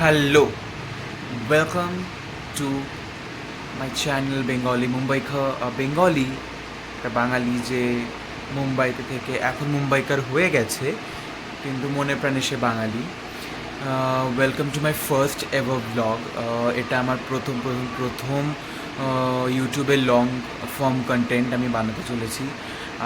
Hello, welcome to my channel Bengali Bengali একটা বাঙালি যে মুম্বাইতে থেকে এখন মুম্বাইকার হয়ে গেছে, কিন্তু মনে প্রাণে সে Bangali. Welcome to my first ever blog. এটা আমার প্রথম ইউটিউবের লং ফর্ম কন্টেন্ট আমি বানাতে চলেছি।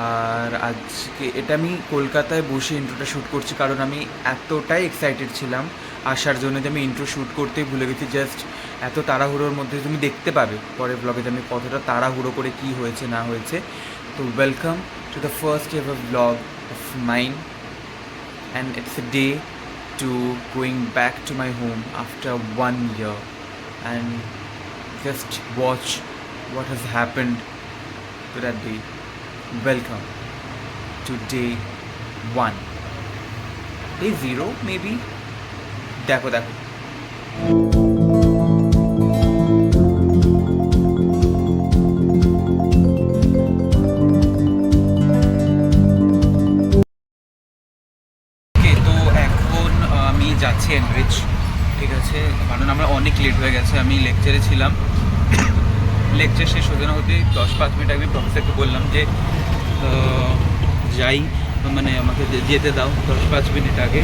আর আজকে এটা আমি কলকাতায় বসে ইন্ট্রোটা শ্যুট করছি, কারণ আমি এতটাই এক্সাইটেড ছিলাম আসার জন্য যে আমি ইন্ট্রো শ্যুট করতেই ভুলে গেছি। জাস্ট এত তাড়াহুড়োর মধ্যে তুমি দেখতে পাবে পরের ব্লগে যে আমি কতটা তাড়াহুড়ো করে কী হয়েছে না হয়েছে। তো welcome to the first ever blog of mine, and it's a day to going back to my home after 1 year and just watch what has happened to that day. Welcome to day 1, day 0 maybe. দেখো আমি যাচ্ছি enrich, ঠিক আছে, কারণ আমরা অনেক late হয়ে গেছে। আমি লেকচারে ছিলাম, লেকচার শেষ হতে না হতে 10-5 মিনিট আগে প্রফেসরকে বললাম যে যাই, মানে আমাকে যেতে দাও 10-5 মিনিট আগে।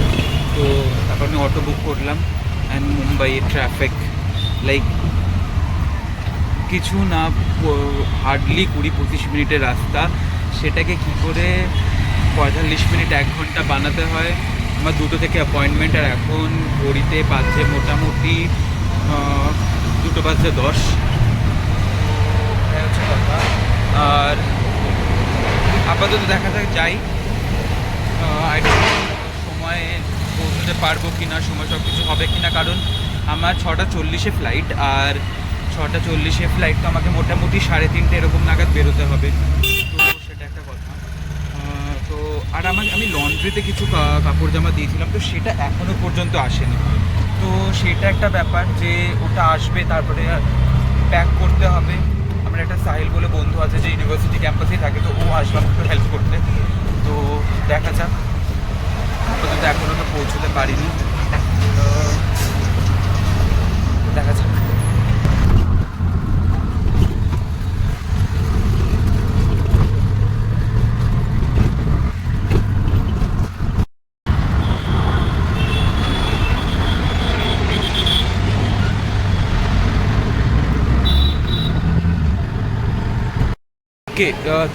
তো তারপর আমি অটো বুক করলাম। অ্যান্ড মুম্বাইয়ের ট্রাফিক লাইক কিছু না, হার্ডলি 20-25 মিনিটের রাস্তা, সেটাকে কি করে 45 মিনিট 1 ঘন্টা বানাতে হয়। আমার 2টো থেকে অ্যাপয়েন্টমেন্ট, আর এখন ঘড়িতে বাজছে মোটামুটি 2:10 হচ্ছে কথা। আর আপাতত দেখা যাক যাই, সময়ে পৌঁছতে পারবো কি না, সময় সব কিছু হবে কি না, কারণ আমার 6:40 ফ্লাইট, আর 6:40 ফ্লাইট তো আমাকে মোটামুটি 3:30 এরকম নাগাদ বেরোতে হবে। তো সেটা একটা কথা। তো আর আমি লন্ড্রিতে কিছু কাপড় জামা দিয়েছিলাম, তো সেটা এখনও পর্যন্ত আসেনি। তো সেটা একটা ব্যাপার যে ওটা আসবে, তারপরে প্যাক করতে হবে। আমার একটা সাহিল বলে বন্ধু আছে যে ইউনিভার্সিটি ক্যাম্পাসেই থাকে, তো ও আসবে একটু হেল্প করতে। তো দেখা যাক, আপাতত এখনও তো পৌঁছতে পারিনি, তো দেখা যাক।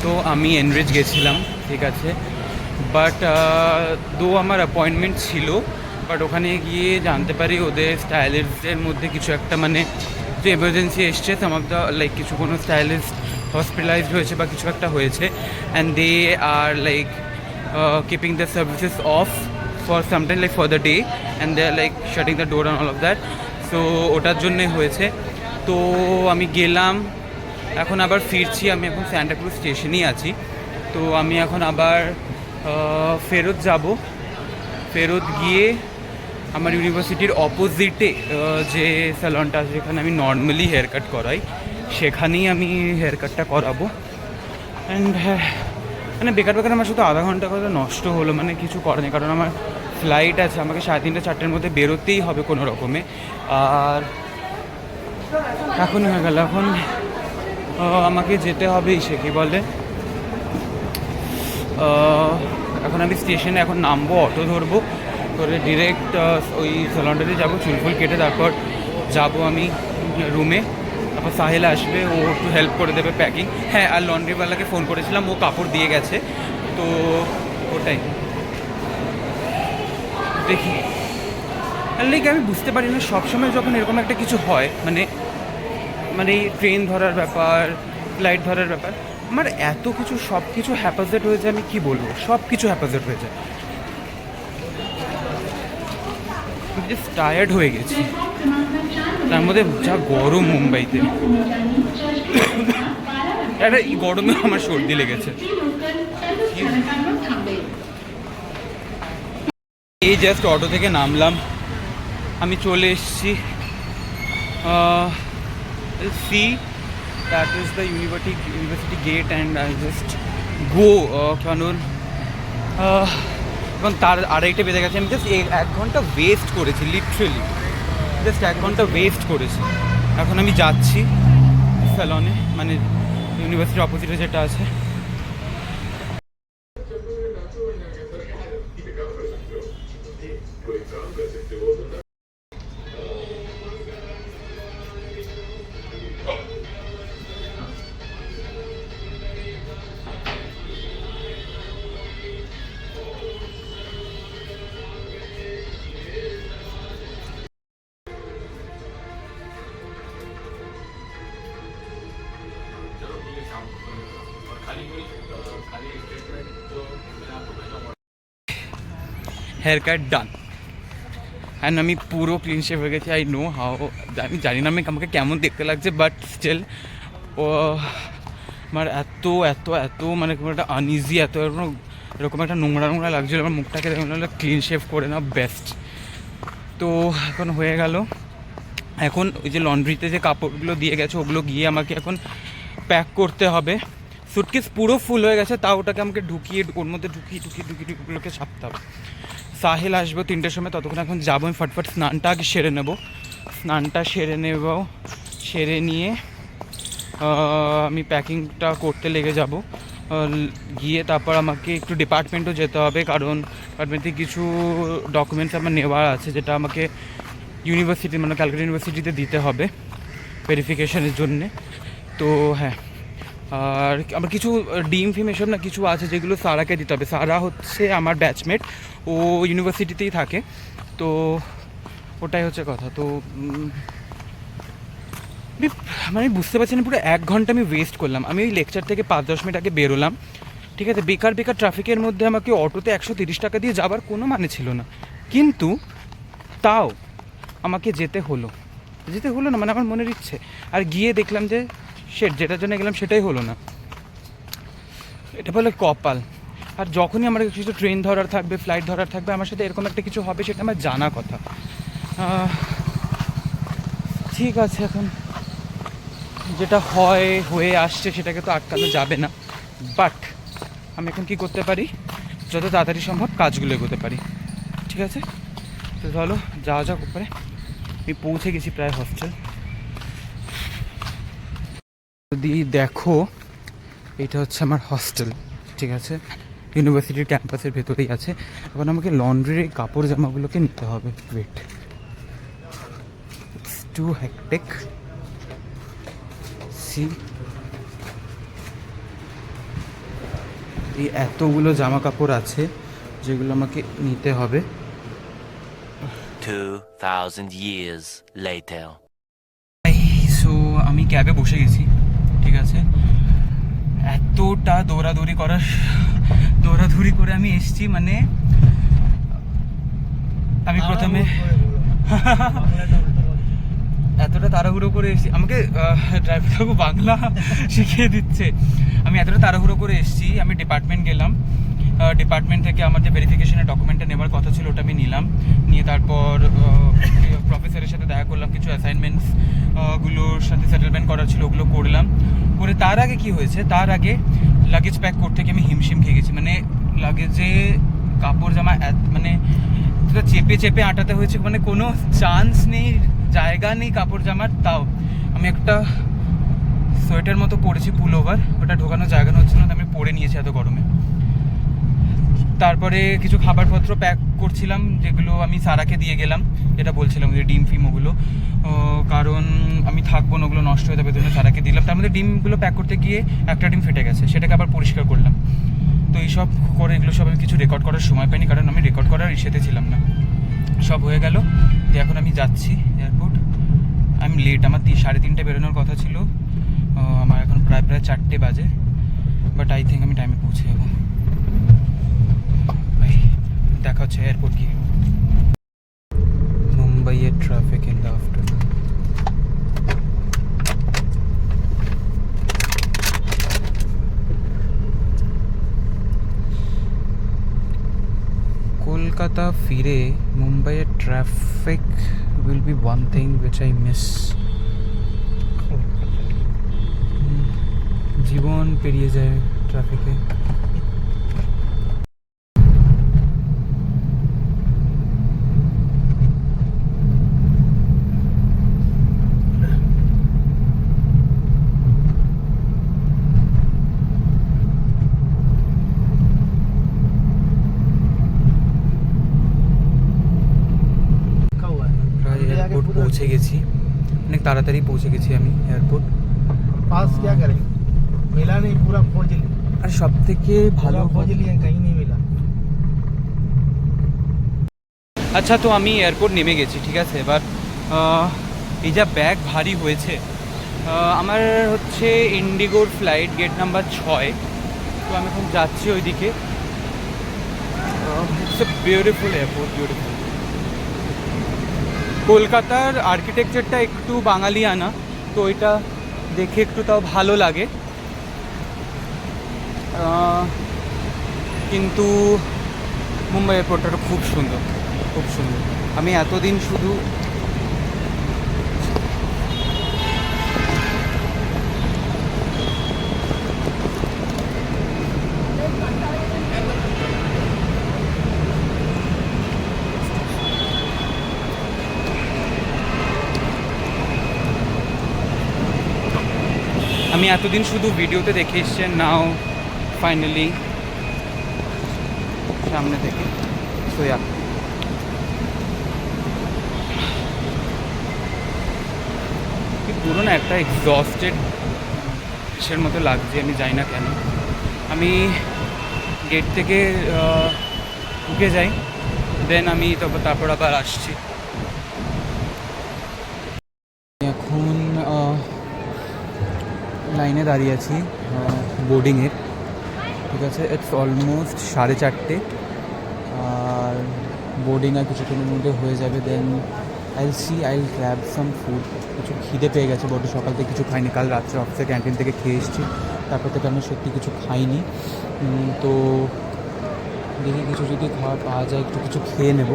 তো আমি এনরিচ গেছিলাম, ঠিক আছে, বাট আমার অ্যাপয়েন্টমেন্ট ছিল, বাট ওখানে গিয়ে জানতে পারি ওদের স্টাইলিস্টদের মধ্যে কিছু একটা, মানে যে এমার্জেন্সি এসছে, সাম অফ দ্য লাইক কিছু কোনো স্টাইলিস্ট হসপিটালাইজড হয়েছে বা কিছু একটা হয়েছে, and they are like keeping the services off for sometime like for the day, and they are like shutting the door and all of that. So ওটার জন্যে হয়েছে। তো আমি গেলাম, এখন আবার ফিরছি। আমি এখন স্যান্টাক্রুজ স্টেশনেই আছি। তো আমি এখন আবার ফেরত যাব। ফেরত গিয়ে আমার ইউনিভার্সিটির অপোজিটে যে স্যালনটা আছে, যেখানে আমি নর্মালি হেয়ার কাট করাই, সেখানেই আমি হেয়ার কাটটা করাবো। অ্যান্ড মানে বেকার আমার শুধু আধা ঘন্টা করে নষ্ট হলো, মানে কিছু করার নেই, কারণ আমার ফ্লাইট আছে, আমাকে 3:30-4টের মধ্যে বেরোতেই হবে কোনো রকমে। আর এখনই হয়ে গেল, এখন আমাকে যেতে হবে সে কী বলে, এখন আমি স্টেশনে এখন নামবো, অটো ধরবো, করে ডিরেক্ট ওই স্যালনটাতে যাবো, চুলফুল কেটে তারপর যাবো আমি রুমে। তারপর সাহেল আসবে, ও একটু হেল্প করে দেবে প্যাকিং। হ্যাঁ, আর লন্ড্রিওয়ালাকে ফোন করেছিলাম, ও কাপড় দিয়ে গেছে। তো ওটাই দেখি। আর লাইক আমি বুঝতে পারি না, সবসময় যখন এরকম একটা কিছু হয়, মানে এই ট্রেন ধরার ব্যাপার, ফ্লাইট ধরার ব্যাপার, আমার এত কিছু সব কিছু হ্যাপাজেট হয়ে যায়, আমি কী বলবো, সব কিছু হ্যাপাজেট হয়ে যায়। আমি জাস্ট টায়ার্ড হয়ে গেছি, তার মধ্যে যা গরম মুম্বাইতে। একটা এই গরমে আমার সর্দি লেগেছে। এই জাস্ট অটো থেকে নামলাম, আমি চলে এসেছি। See, that is the university gate, and I just go কারণ এখন তার 2:30 বেজে গেছে। আমি জাস্ট 1 ঘন্টা ওয়েস্ট করেছি লিটারেলি। জাস্ট 1 ঘন্টা ওয়েস্ট করেছি। এখন আমি যাচ্ছি স্যালনে, মানে ইউনিভার্সিটির অপোজিটে যেটা আছে। হেয়ার কাট ডান, অ্যান্ড আমি পুরো ক্লিন শেভ হয়ে গেছি। আই নো হাউ, আমি জানি না আমাকে কেমন দেখতে লাগছে, বাট স্টিল ও আমার এত এত এত মানে একটা আনইজি, এত এরকম একটা নোংরা নোংরা লাগছিলো আমার মুখটাকে, দেখুন ক্লিন শেভ করে না বেস্ট। তো এখন হয়ে গেল, এখন ওই যে লন্ড্রিতে যে কাপড়গুলো দিয়ে গেছে ওগুলো গিয়ে আমাকে এখন প্যাক করতে হবে। সুটকেস পুরো ফুল হয়ে গেছে, তাও ওটাকে আমাকে ঢুকিয়ে ওর মধ্যে ঢুকিয়ে ছাপতে হবে। সাহেল আসবো 3টের সময়, ততক্ষণ এখন যাবো আমি ফটফট স্নানটা আগে সেরে নেব। সেরে নিয়ে আমি প্যাকিংটা করতে লেগে যাব। গিয়ে তারপর আমাকে একটু ডিপার্টমেন্টও যেতে হবে, কারণ ডিপার্টমেন্ট থেকে কিছু ডকুমেন্টস আমার নেওয়ার আছে, যেটা আমাকে ইউনিভার্সিটি মানে ক্যালকাটা ইউনিভার্সিটিতে দিতে হবে ভেরিফিকেশনের জন্যে। তো হ্যাঁ, আর আমার কিছু ডিম ফিম এসব না কিছু আছে যেগুলো সারাকে দিতে হবে। সারা হচ্ছে আমার ব্যাচমেট, ও ইউনিভার্সিটিতেই থাকে, তো ওটাই হচ্ছে কথা। তো মানে বুঝতে পারছি না, পুরো 1 ঘন্টা আমি ওয়েস্ট করলাম। আমি ওই লেকচার থেকে 5-10 মিনিট আগে বেরোলাম, ঠিক আছে, বেকার ট্রাফিকের মধ্যে আমাকে অটোতে 130 টাকা দিয়ে যাবার কোনো মানে ছিল না, কিন্তু তাও আমাকে যেতে হলো না, মানে আমার মনের ইচ্ছে। আর গিয়ে দেখলাম যে যেটার জন্য গেলাম সেটাই হলো না, এটা বলে কপাল। আর যখনই আমার কিছু ট্রেন ধরার থাকবে, ফ্লাইট ধরার থাকবে, আমার সাথে এরকম একটা কিছু হবে, সেটা আমার জানা কথা। ঠিক আছে, এখন যেটা হয়ে আসছে সেটাকে তো আটকানো যাবে না, বাট আমি এখন কী করতে পারি, যত তাড়াতাড়ি সম্ভব কাজগুলো এগোতে পারি, ঠিক আছে। তো চলো যাওয়া যাক উপরে। আমি পৌঁছে গেছি প্রায় হস্টেল। যদি দেখো, এটা হচ্ছে আমার হস্টেল, ঠিক আছে, ইউনিভার্সিটির ক্যাম্পাসের ভেতরেই আছে। এখন আমাকে লন্ড্রির এই কাপড় জামাগুলোকে নিতে হবে। Wait, it's too hectic. See, এই এতগুলো জামা কাপড় আছে যেগুলো আমাকে নিতে হবে। 2000 years later. সো আমি ক্যাবে বসে গেছি, ঠিক আছে। এতটা দৌড়াদৌড়ি করে আমি এসছি, মানে আমি প্রথমে এতটা তাড়াহুড়ো করে এসেছি, আমাকে ড্রাইভারবাবু বাংলা শিখিয়ে দিচ্ছে। আমি এতটা তাড়াহুড়ো করে এসেছি, আমি ডিপার্টমেন্ট গেলাম, ডিপার্টমেন্ট থেকে আমার যে ভেরিফিকেশনের ডকুমেন্টটা নেওয়ার কথা ছিল ওটা আমি নিলাম, নিয়ে তারপর প্রফেসরের সাথে দেখা করলাম, কিছু অ্যাসাইনমেন্টস গুলোর সাথে সেটেলমেন্ট করার ছিল ওগুলো করলাম। করে তার আগে কি হয়েছে, তার আগে লাগেজ প্যাক করতে গিয়ে আমি হিমশিম খেয়ে গেছি। মানে লাগেজে কাপড় জামা মানে চেপে আটাতে হয়েছে, মানে কোনো চান্স নেই, জায়গা নেই কাপড় জামার। তাও আমি একটা সোয়েটার মতো পরেছি, পুল ওভার, ওটা ঢোকানোর জায়গা হচ্ছিল না, আমি পরে নিয়েছি এত গরমে। তারপরে কিছু খাবারপত্র প্যাক করছিলাম, যেগুলো আমি সারাকে দিয়ে গেলাম, যেটা বলছিলাম যে ডিম ফিম ওগুলো, কারণ আমি থাকবো না, ওগুলো নষ্ট হয়ে যাবে, জন্য সারাকে দিলাম। তার মধ্যে ডিমগুলো প্যাক করতে গিয়ে একটা ডিম ফেটে গেছে, সেটাকে আবার পরিষ্কার করলাম। তো এইসব করে এগুলো সব আমি কিছু রেকর্ড করার সময় পাইনি, কারণ আমি রেকর্ড করার ইস্যুতে ছিলাম না। সব হয়ে গেল, দিয়ে এখন আমি যাচ্ছি এয়ারপোর্ট। আমি লেট, আমার 3:30 বেরোনোর কথা ছিল, আমার এখন প্রায় 4টে বাজে, বাট আই থিঙ্ক আমি টাইমে পৌঁছে যাবো। দেখা হচ্ছে এয়ারপোর্ট গিয়ে। মুম্বাইয়ের traffic in the afternoon. Kolkata ফিরে মুম্বাইয়ের traffic will be one thing which I miss. জীবন পেরিয়ে যায় ট্রাফিকে। পৌঁছে গেছি, অনেক তাড়াতাড়ি পৌঁছে গেছি আমি এয়ারপোর্ট। पास क्या करें, मिला नहीं, पूरा खोज लिया, আর সব থেকে ভালো खोज लिए कहीं नहीं मिला। আচ্ছা, তো আমি এয়ারপোর্ট নেমে গেছি, ঠিক আছে। এবার এই যা ব্যাগ ভারী হয়েছে, আমার হচ্ছে ইন্ডিগোর ফ্লাইট গেট নাম্বার 6, তো আমি এখন যাচ্ছি ওইদিকে। It's a beautiful airport, beautiful. কলকাতার আর্কিটেকচারটা একটু বাঙালিয়ানা, তো ওইটা দেখে একটু তাও ভালো লাগে, কিন্তু মুম্বাই এয়ারপোর্টটা খুব সুন্দর, খুব সুন্দর। আমি এতদিন শুধু ভিডিওতে দেখে এসছেন, নাও ফাইনালি সামনে থেকে সোয়া। পুরো না একটা এক্সস্টেড এর মতো লাগছে, আমি জানি না কেন। আমি গেট থেকে ঢুকে যাই, দেন আমি তারপর আবার আসছি। এখন লাইনে দাঁড়িয়ে আছি বোর্ডিংয়ের, ঠিক আছে। ইটস অলমোস্ট 4:30, আর বোর্ডিং আর কিছুক্ষণের মধ্যে হয়ে যাবে। দেন আইল গ্র্যাব সাম ফুড। কিছু খিদে পেয়ে গেছে বড়, সকাল থেকে কিছু খাইনি, কাল রাত্রে অফিসের ক্যান্টিন থেকে খেয়ে এসেছি, তারপর থেকে আমি সত্যি কিছু খাইনি। তো দেখি কিছু যদি খাওয়া পাওয়া যায়, একটু কিছু খেয়ে নেব।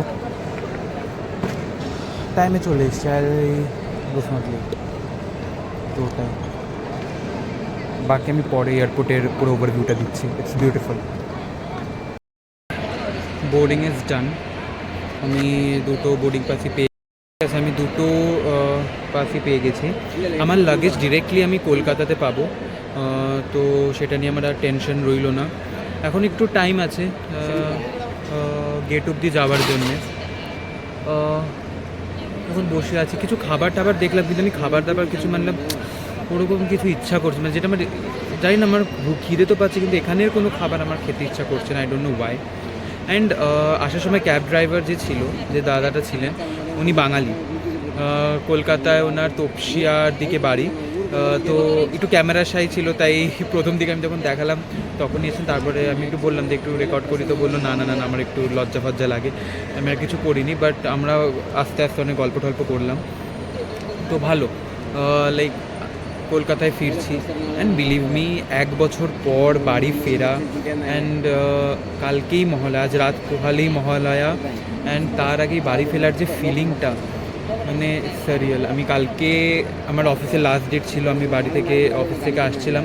টাইমে চলে এসছি, আর এই রোজমাতলি, তো ওটাই। বাকি আমি পরে এয়ারপোর্টের পুরো ওভারভিউটা দিচ্ছি। It's beautiful. Boarding is done. আমি দুটো বোর্ডিং পাসই পেয়ে গেছি, আমার লাগেজ ডিরেক্টলি আমি কলকাতাতে পাবো, তো সেটা নিয়ে আমার আর টেনশন রইল না। এখন একটু টাইম আছে গেট অবধি যাওয়ার জন্যে। এখন বসে আছি, কিছু খাবার টাবার দেখলাম, কিন্তু আমি খাবার দাবার কিছু মানলাম ওরকম কিছু ইচ্ছা করছে না, যেটা আমার জানি না, আমার খিদে তো পাচ্ছে, কিন্তু এখানের কোনো খাবার আমার খেতে ইচ্ছা করছে না, I don't no Y. And আসার সময় ক্যাব ড্রাইভার যে ছিল, যে দাদাটা ছিলেন, উনি বাঙালি, কলকাতায় ওনার তপসিয়ার দিকে বাড়ি, তো একটু ক্যামেরা শাই ছিল, তাই প্রথম দিকে আমি যখন দেখালাম তখনই এসেছেন। তারপরে আমি একটু বললাম যে একটু রেকর্ড করি, তো বললো না না না, আমার একটু লজ্জা ফজ্জা লাগে, আমি আর কিছু করিনি। বাট আমরা আস্তে আস্তে অনেক গল্প টল্প করলাম, তো ভালো। লাইক কলকাতায় ফিরছি, অ্যান্ড বিলিভ মি, 1 বছর পর বাড়ি ফেরা, অ্যান্ড কালকেই মহালয়া, আজ রাত পোহালেই মহালয়া, অ্যান্ড তার আগেই বাড়ি ফেরার যে ফিলিংটা, মানে সারিয়াল। আমি কালকে আমার অফিসের লাস্ট ডেট ছিল, আমি বাড়ি থেকে অফিস থেকে আসছিলাম,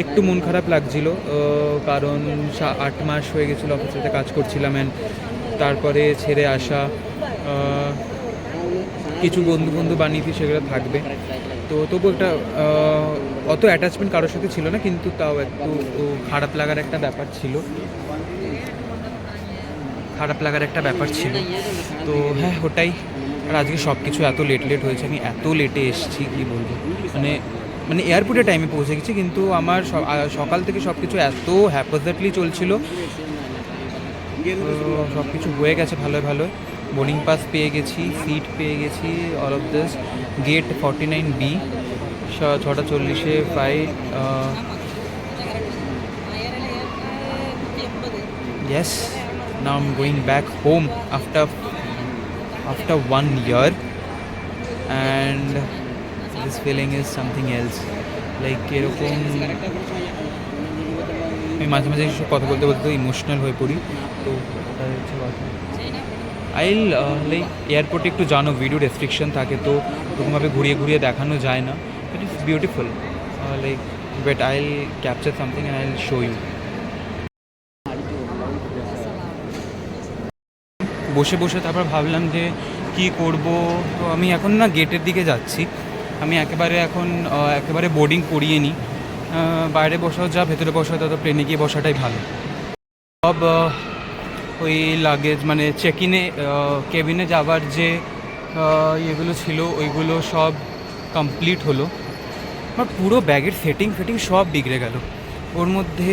একটু মন খারাপ লাগছিল, কারণ 8 মাস হয়ে গেছিলো অফিসেতে কাজ করছিলাম, অ্যান্ড তারপরে ছেড়ে আসা। কিছু বন্ধু বানিয়েছি, সেগুলো থাকবে, তো তবু একটা অত অ্যাটাচমেন্ট কারোর সাথে ছিল না, কিন্তু তাও একটু খারাপ লাগার একটা ব্যাপার ছিল, তো হ্যাঁ ওটাই। আর আজকে সব কিছু এত লেট হয়েছে, আমি এত লেটে এসেছি কি বলবো, মানে এয়ারপোর্টে টাইমে পৌঁছে গেছি, কিন্তু আমার সকাল থেকে সব কিছু এত হ্যাপোজেটলি চলছিল, সব কিছু হয়ে গেছে ভালো। বোর্ডিং পাস পেয়ে গেছি, সিট পেয়ে গেছি, all of this. Gate 49B, 6:40 flight. Yes, now I'm going back home after 1 year, and this feeling is something else. Like এরকম আমি মাঝে মাঝে কথা বলতে ইমোশনাল হয়ে পড়ি, তো হচ্ছে কথা। আইল লাইক এয়ারপোর্টে একটু জানো ভিডিও রেস্ট্রিকশন থাকে, তো ওরকমভাবে ঘুরিয়ে দেখানো যায় না, but it's beautiful. Like but আইল ক্যাপচার সামথিং অ্যান্ড আইল শো ইউ। বসে তারপর ভাবলাম যে কি করব, তো আমি এখন না গেটের দিকে যাচ্ছি। আমি একেবারে বোর্ডিং করিয়ে নিই, বাইরে বসাও যা ভেতরে বসাও তা, তো ট্রেনে গিয়ে বসাটাই ভালো। সব ওই লাগেজ মানে চেক ইনে কেবিনে যাওয়ার যে এগুলো ছিল ওইগুলো সব কমপ্লিট হলো। আমার পুরো ব্যাগের সেটিং সব বিগড়ে গেল। ওর মধ্যে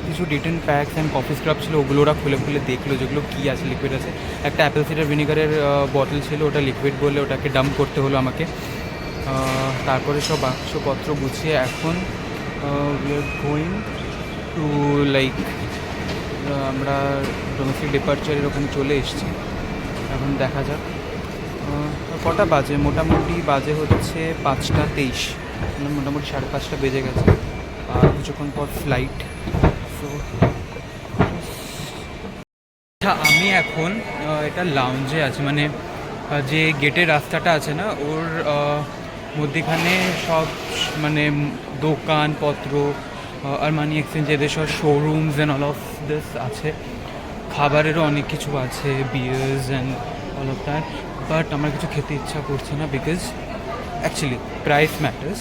কিছু detain packs and coffee scrub ছিল, ওগুলো ওরা খুলে খুলে দেখলো যেগুলো কী আছে, লিকুইড আছে। একটা অ্যাপেল সিডার ভিনিগারের বটল ছিল, ওটা লিকুইড বলে ওটাকে ডাম্প করতে হলো আমাকে। তারপরে সব বাক্সপত্র গুছিয়ে এখন we are going to like আমরা ডোমেস্টিক ডিপার্চারের ওখানে চলে এসেছি। এখন দেখা যাক কটা বাজে, মোটামুটি বাজে হচ্ছে 5:23, মোটামুটি 5:30 বেজে গেছে। আর কিছুক্ষণ পর ফ্লাইট। সো আচ্ছা, আমি এখন এটা লাউঞ্জে আছি, মানে যে গেটের রাস্তাটা আছে না, ওর মধ্যেখানে সব মানে দোকানপত্র আর মানি এক্সচেঞ্জ এদের সব showrooms and all of this আছে। খাবারেরও অনেক কিছু আছে, beers and all of that. But আমার কিছু খেতে ইচ্ছা করছে না, বিকজ অ্যাকচুয়ালি প্রাইস ম্যাটার্স।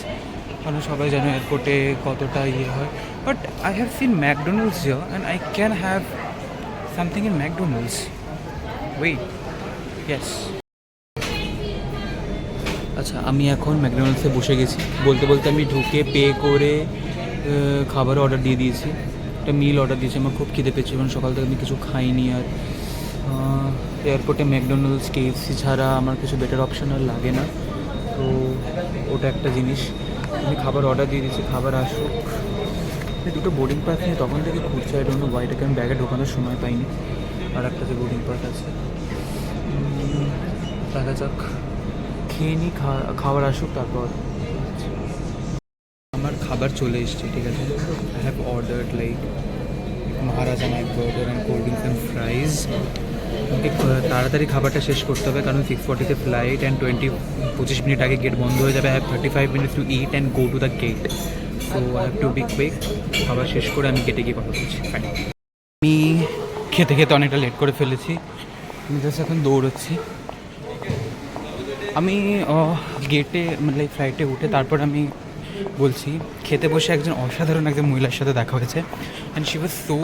কারণ সবাই জানো এয়ারপোর্টে কতটা ইয়ে হয়। But I have seen McDonald's here and I can have something in McDonald's. Wait, yes. আচ্ছা, আমি এখন ম্যাকডোনাল্ডসে বসে গেছি। বলতে বলতে আমি ঢুকে পে করে খাবার অর্ডার দিয়ে দিয়েছি। একটা মিল অর্ডার দিয়েছি। আমার খুব খিদে পেয়েছে, কারণ সকাল থেকে আমি কিছু খাইনি। আর এয়ারপোর্টে ম্যাকডোনাল্ডস কেএফসি ছাড়া আমার কিছু বেটার অপশান আর লাগে না। তো ওটা একটা জিনিস। আমি খাবার অর্ডার দিয়ে দিয়েছি, খাবার আসুক। দুটো বোর্ডিং পাস নিয়ে তখন থেকে ঘুরছে, আই ডোন্ট নো হোয়াই, এটাকে আমি ব্যাগে ঢোকানোর সময় পাইনি। আর একটা যে বোর্ডিং পাস আছে, দেখা যাক, খেয়ে নিই, খাবার আসুক তারপর। আমার খাবার চলে এসছে, ঠিক আছে। I have ordered like Maharaja night burger and cold drinks and fries. আমাকে তাড়াতাড়ি খাবারটা শেষ করতে হবে, কারণ 6:40 ফ্লাইট অ্যান্ড 25 মিনিট আগে গেট বন্ধ হয়ে যাবে। I have 35 minutes to eat and go to the gate. So I have to be quick. খাবার শেষ করে আমি গেটে গিয়ে কথা বলছি। আমি খেতে খেতে অনেকটা লেট করে ফেলেছি। আমি জাস্ট এখন দৌড়চ্ছি। আমি গেটে মানে ফ্লাইটে উঠে তারপর আমি বলছি, খেতে বসে একজন অসাধারণ একজন মহিলার সাথে দেখা হয়েছে। And she was so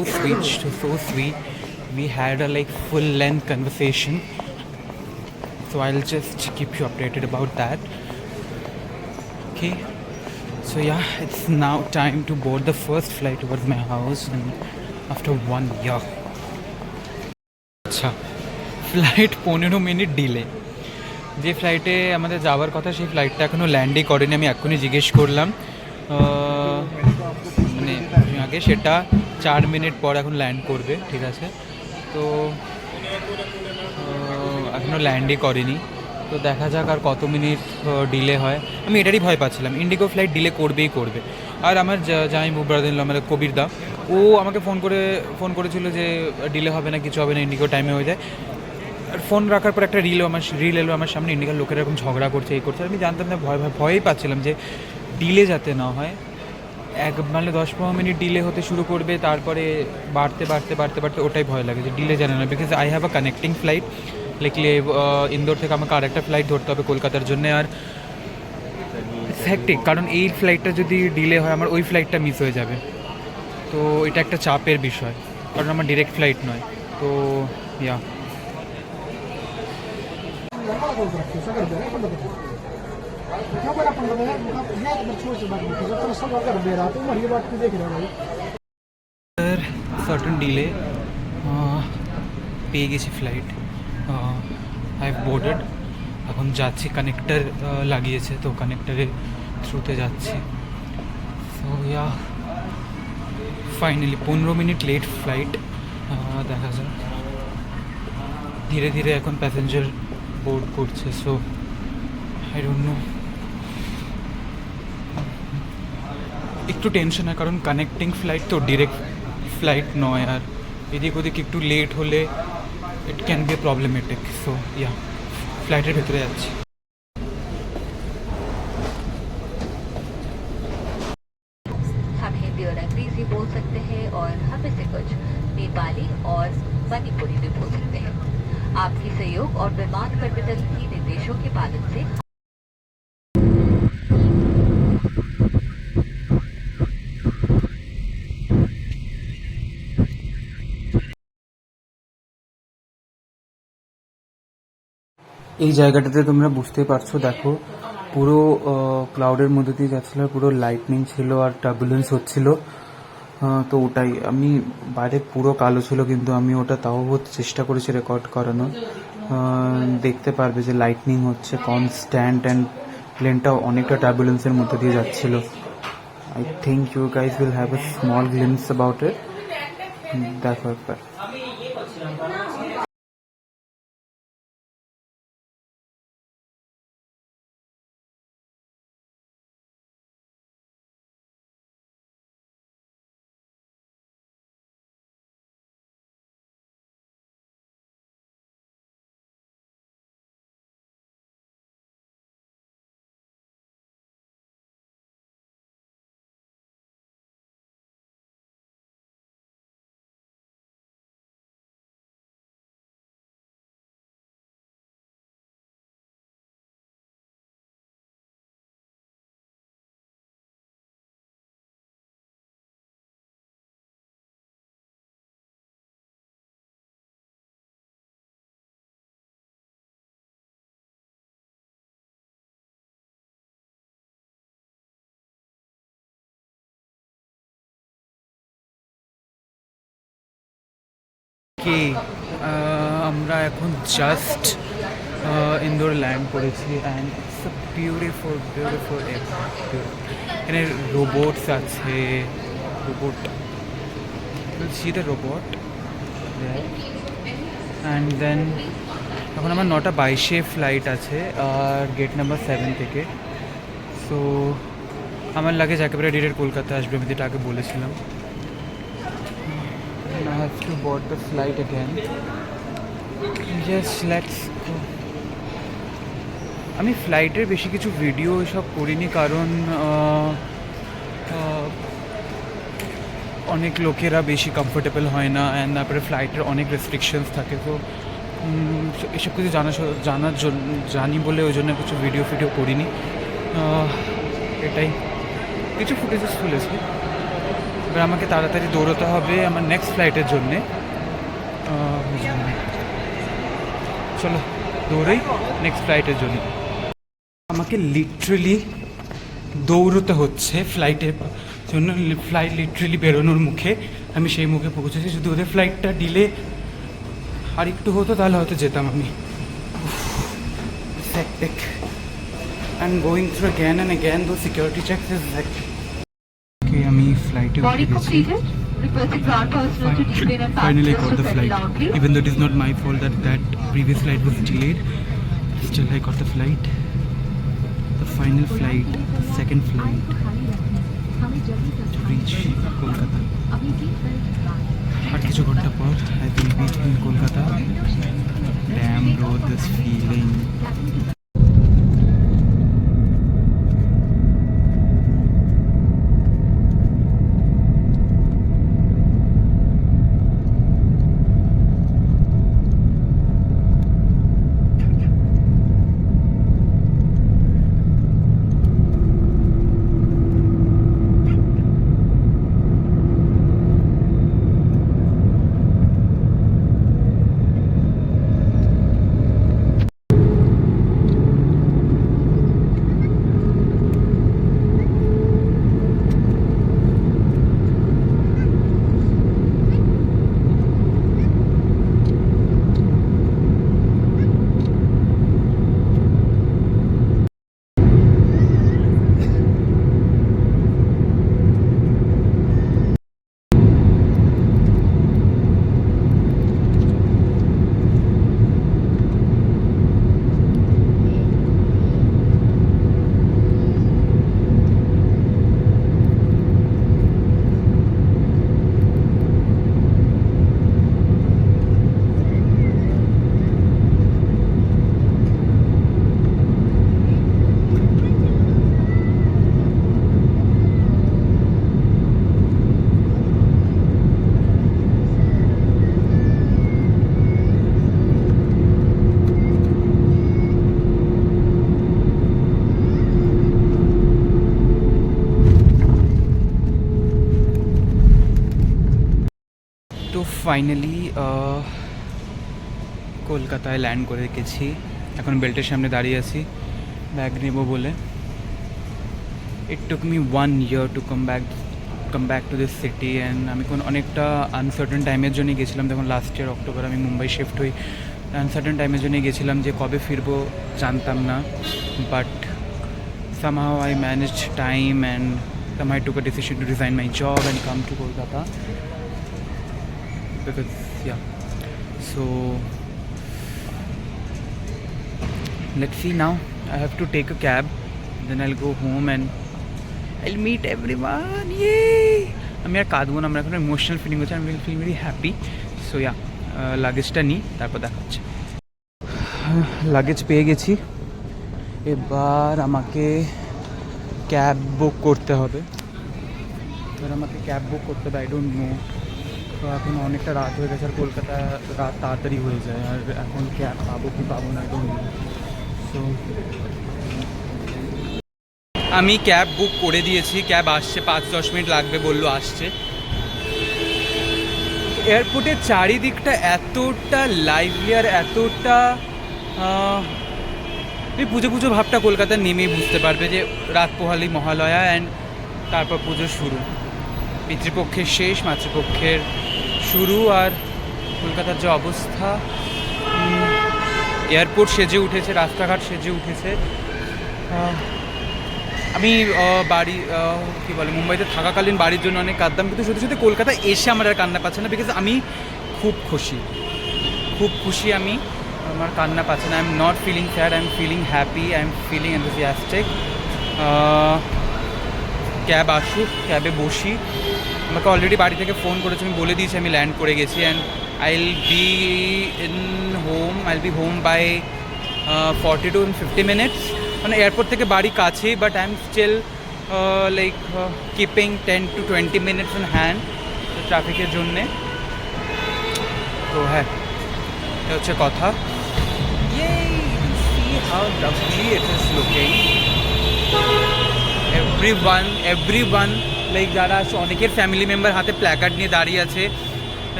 sweet. We had a like full length conversation, so I'll just keep you updated about that. Okay, so yeah, it's now time to board the first flight towards my house, and after 1 year. আচ্ছা, flight 15 minute delay. যে ফ্লাইটে আমাদের যাওয়ার কথা সেই ফ্লাইটটা এখনও ল্যান্ডই করেনি। আমি এক্ষুনি জিজ্ঞেস করলাম, মানে আগে সেটা 4 মিনিট পর এখন ল্যান্ড করবে, ঠিক আছে। তো এখনও ল্যান্ডই করেনি। তো দেখা যাক আর কত মিনিট ডিলে হয়। আমি এটারই ভয় পাচ্ছিলাম, ইন্ডিগো ফ্লাইট ডিলে করবে। আর আমার জামাইবু ব্রাদার আমাদের কবির দা, ও আমাকে ফোন করেছিল যে ডিলে হবে না, কিছু হবে না, ইন্ডিগো টাইমে হয়ে যায়। আর ফোন রাখার পর একটা রিল এলো আমার সামনে, ইন্ডিগার লোকেরা এরকম ঝগড়া করছে, এই করছে। আমি জানতাম না, ভয়ই পাচ্ছিলাম যে ডিলে যাতে না হয়। মানে 10-15 মিনিট ডিলে হতে শুরু করবে, তারপরে বাড়তে ওটাই ভয় লাগে যে ডিলে জানে না। Because I have a connecting flight like Indore থেকে আমাকে আর একটা ফ্লাইট ধরতে হবে কলকাতার জন্য। আর হ্যাকটিক, কারণ এই ফ্লাইটটা যদি ডিলে হয় আমার ওই ফ্লাইটটা মিস হয়ে যাবে। তো এটা একটা চাপের বিষয়, কারণ আমার ডিরেক্ট ফ্লাইট নয়। তো ইয়া, সার্টেন ডিলে পেয়ে গেছি ফ্লাইট। I have boarded. এখন যাচ্ছি, কানেক্টার লাগিয়েছে, তো কানেক্টারের থ্রুতে যাচ্ছি। So yeah, finally 15 minute late flight. দেখা যাক, ধীরে ধীরে এখন প্যাসেঞ্জার বোর্ড করছে। সো আই ডোন্ট নো, একটু টেনশন হয়, কারণ কানেক্টিং ফ্লাইট তো, ডিরেক্ট ফ্লাইট নয়। আর এদিক ওদিক একটু লেট হলে it can be problematic. So yeah, ফ্লাইটের ভেতরে যাচ্ছি। हम हिंदी और अंग्रेजी बोल सकते हैं और हम से कुछ नेपाली और मणिपुरी भी बोल सकते हैं। आपकी सहयोग और विमान टर्मिनल की निर्देशों के पालन से এই জায়গাটাতে তোমরা বুঝতেই পারছো, দেখো পুরো ক্লাউডের মধ্যে দিয়ে যাচ্ছিল, পুরো লাইটনিং ছিল আর টার্বুলেন্স হচ্ছিল। তো ওটাই, আমি বাইরে পুরো কালো ছিল কিন্তু আমি ওটা তাও বহুত চেষ্টা করেছি রেকর্ড করানোর। দেখতে পারবে যে লাইটনিং হচ্ছে কনস্ট্যান্ট অ্যান্ড প্লেনটাও অনেকটা টার্বুলেন্সের মধ্যে দিয়ে যাচ্ছিল। I think you guys will have a small glimpse about it. দেখো একবার। কি আমরা এখন জাস্ট ইন্দোর ল্যান্ড করেছি and it's a beautiful beautiful এখানে রোবটস আছে, robot see the robot and then এখন আমার 9:22 ফ্লাইট আছে আর গেট নাম্বার 7 থেকে। সো আমার লাগেজ একেবারে ডিরেক্ট কলকাতা আসবে, আমি যেটা আগে বলেছিলাম। I have to board the flight again. Yes, let's go. আমি ফ্লাইটের বেশি কিছু ভিডিও এসব করিনি কারণ অনেক লোকেরা বেশি কমফোর্টেবল হয় না অ্যান্ড তারপরে ফ্লাইটের অনেক রেস্ট্রিকশনস থাকে। তো এসব কিছু জানার জন্য জানি বলে ওই জন্য কিছু ভিডিও করিনি। এটাই, কিছু ফুটেজেস তুলেছি। এবার আমাকে তাড়াতাড়ি দৌড়তে হবে আমার নেক্সট ফ্লাইটের জন্যে। চলো দৌড়েই নেক্সট ফ্লাইটের জন্য। আমাকে লিটারেলি দৌড়তে হচ্ছে ফ্লাইটের জন্য। ফ্লাইট লিটারেলি বেরোনোর মুখে, আমি সেই মুখে পৌঁছেছি। যদি ওদের ফ্লাইটটা ডিলে আর একটু হতো তাহলে হয়তো যেতাম আমি। hectic and going through again and again those security checks is hectic. Okay, আমি ফ্লাইটে উঠে গেছি। Finally got the flight. Even though it is not my fault that previous flight was delayed, still I got the flight. The final flight, the second flight to reach Kolkata. আর কিছু ঘন্টা পর I will be in Kolkata. Damn bro, this feeling. তো finally কলকাতায় land করে গেছি এখন বেল্টের সামনে দাঁড়িয়ে আছি ব্যাগ নেবো বলে। It took me 1 year to come back to this city and আমি অনেকটা আনসার্টেন টাইমের জন্যই গেছিলাম। তখন লাস্ট ইয়ার অক্টোবর আমি মুম্বাই শিফট হই, আনসার্টেন টাইমের জন্যই গেছিলাম, যে কবে ফিরবো জানতাম না। But somehow I managed time and somehow I took a decision to resign my job and come to Kolkata because so let's see now. I have to take a cab, then I'll go home and I'll meet everyone. Yay! আমি আর কাঁদবো না, আমার এখন emotional feeling হচ্ছে, আমি feel very happy. So লাগেজটা নিই, তারপর দেখাচ্ছে। লাগেজ পেয়ে গেছি, এবার আমাকে ক্যাব বুক করতে হবে। আই ডোন্ট নো, তো এখন অনেকটা রাত হয়ে গেছে আর কলকাতা রাত তাড়াতাড়ি হয়ে যায়, আর এখন ক্যাব পাবো কি পাবো না আই ডোন্ট নো। সো আমি ক্যাব বুক করে দিয়েছি, ক্যাব আসছে, 5-10 মিনিট লাগবে বললো, আসছে। এয়ারপোর্টের চারিদিকটা এতটা লাইভলি আর এতটা এই পুজো ভাবটা কলকাতার নেমেই বুঝতে পারবে যে রাত পোহালি মহালয়া অ্যান্ড তারপর পুজো শুরু, পিতৃপক্ষের শেষ, মাতৃপক্ষের শুরু। আর কলকাতার যে অবস্থা, এয়ারপোর্ট সেজে উঠেছে, রাস্তাঘাট সেজে উঠেছে। আমি বাড়ি কী বলে মুম্বাইতে থাকাকালীন বাড়ির জন্য অনেক কাঁদতাম, কিন্তু সত্যি সত্যি কলকাতা এসে আমার আর কান্না পাচ্ছে না, বিকজ আমি খুব খুশি আমি, আমার কান্না পাচ্ছে না। I am not feeling sad, I am feeling happy, I am feeling enthusiastic. Cab আসুক, ক্যাবে বসি। আমাকে অলরেডি বাড়ি থেকে ফোন করেছে, আমি বলে দিয়েছি আমি ল্যান্ড করে গেছি and I'll be home by 40 to 50 minutes। মানে এয়ারপোর্ট থেকে বাড়ি কাছেই, but I am still like keeping 10 to 20 minutes in hand ট্রাফিকের জন্যে। তো হ্যাঁ, এটা হচ্ছে কথা। See how lovely it is looking. Everyone like যারা আছে, অনেকের ফ্যামিলি মেম্বার হাতে প্ল্যাকার্ড নিয়ে দাঁড়িয়ে আছে,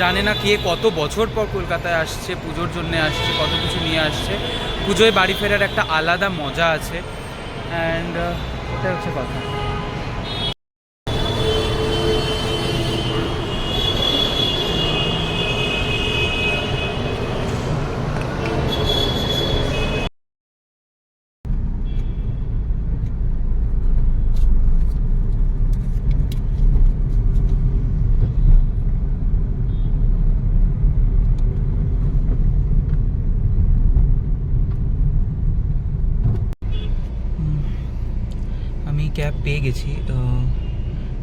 জানে না কে কত বছর পর কলকাতায় আসছে, পুজোর জন্য আসছে, কত কিছু নিয়ে আসছে। পুজোয় বাড়ি ফেরার একটা আলাদা মজা আছে অ্যান্ড এটা হচ্ছে কথা। আমি ক্যাব পেয়ে গেছি,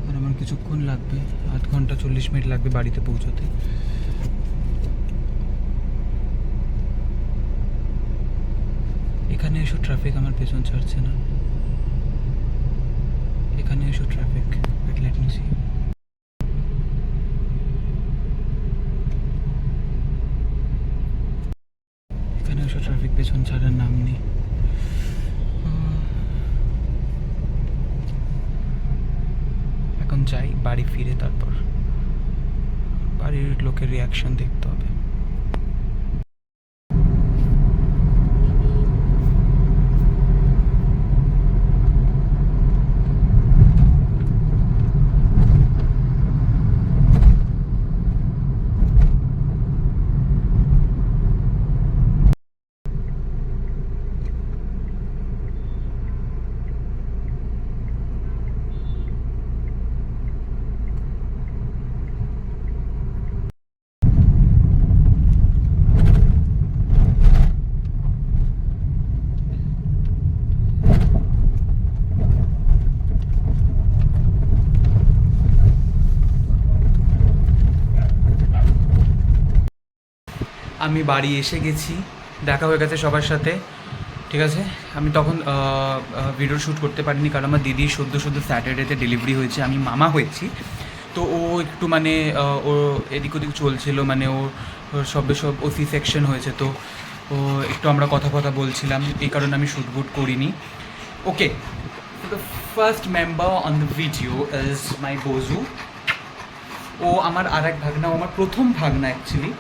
আর আমার কিছুক্ষণ লাগবে, 8 ঘন্টা 40 মিনিট লাগবে বাড়িতে পৌঁছতে। এখানে এসো ট্রাফিক আমার পেছন ছাড়ছে না, এখানে এসো ট্রাফিক, লেট মি সি। এখানে এসো ট্রাফিক, পেছন ছাড়ার নাম নেই। এখন যাই বাড়ি ফিরে, তারপর বাড়ির লোকের রিয়াকশন দেখতে হবে। আমি বাড়ি এসে গেছি, দেখা হয়ে গেছে সবার সাথে, ঠিক আছে। আমি তখন ভিডিও শ্যুট করতে পারিনি, কারণ আমার দিদি সদ্য স্যাটারডেতে ডেলিভারি হয়েছে, আমি মামা হয়েছি। তো ও একটু মানে ও এদিক ওদিক চলছিল, মানে ওর সব ও সি সেকশন হয়েছে, তো ও একটু আমরা কথা বলছিলাম, এই কারণে আমি শ্যুট করিনি। Okay, the first member on the video is my বোজু। ও আমার আর এক ভাগনা, ও আমার প্রথম ভাগনা অ্যাকচুয়ালি,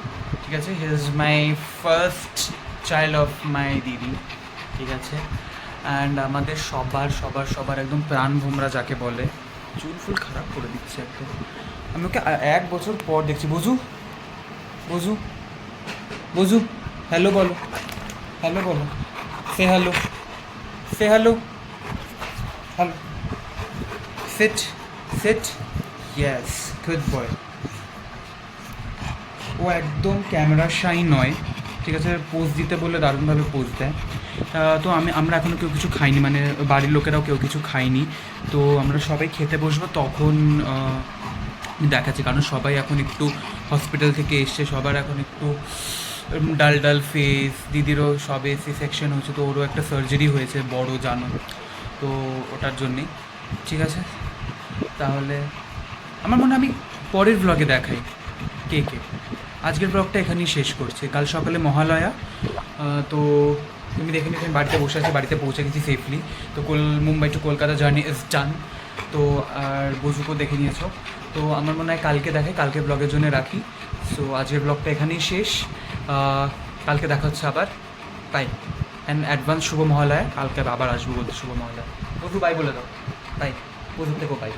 ঠিক আছে। He is my first child of my দিদি, ঠিক আছে। অ্যান্ড আমাদের সবার একদম প্রাণ ভোমরা যাকে বলে, চুল ফুল খারাপ করে দিচ্ছে একদম। আমি ওকে 1 বছর পর দেখছি। বজু বজু বজু, হ্যালো বলো, হ্যালো বলো, say hello, say hello, hello, sit sit, yes, good boy. ও একদম ক্যামেরা শাই নয়, ঠিক আছে। পোজ দিতে বললে দারুণভাবে পোজ দেয়। তো আমরা এখনও কেউ কিছু খাইনি, মানে বাড়ির লোকেরাও কেউ কিছু খাইনি। তো আমরা সবাই খেতে বসবো তখন দেখাচ্ছি, কারণ সবাই এখন একটু হসপিটাল থেকে এসছে, সবার এখন একটু ডাল ফেস। দিদিরও সবে সেকশন হয়েছে, তো ওরও একটা সার্জারি হয়েছে বড়, জানো তো, ওটার জন্যেই। ঠিক আছে, তাহলে আমার মনে হয় আমি পরের ব্লগে দেখাই কে। আজকের ব্লগটা এখানেই শেষ করছি। কাল সকালে মহালয়া, তো তুমি দেখে নিচ্ছি আমি বাড়িতে বসে আছি, বাড়িতে পৌঁছে গেছি সেফলি। তো Mumbai to Kolkata journey is done. তো আর বজুকেও দেখে নিয়েছো। তো আমার মনে হয় কালকে দেখাই, কালকে ব্লগের জন্য রাখি। সো আজকের ব্লগটা এখানেই শেষ। কালকে দেখা হচ্ছে আবার, তাই। অ্যান্ড অ্যাডভান্স শুভ মহালয়া। কালকে আবার আসবো বলতে, শুভ মহালয়া। বজু বাই বলে দাও, তাই বজুর থেকেও বাই।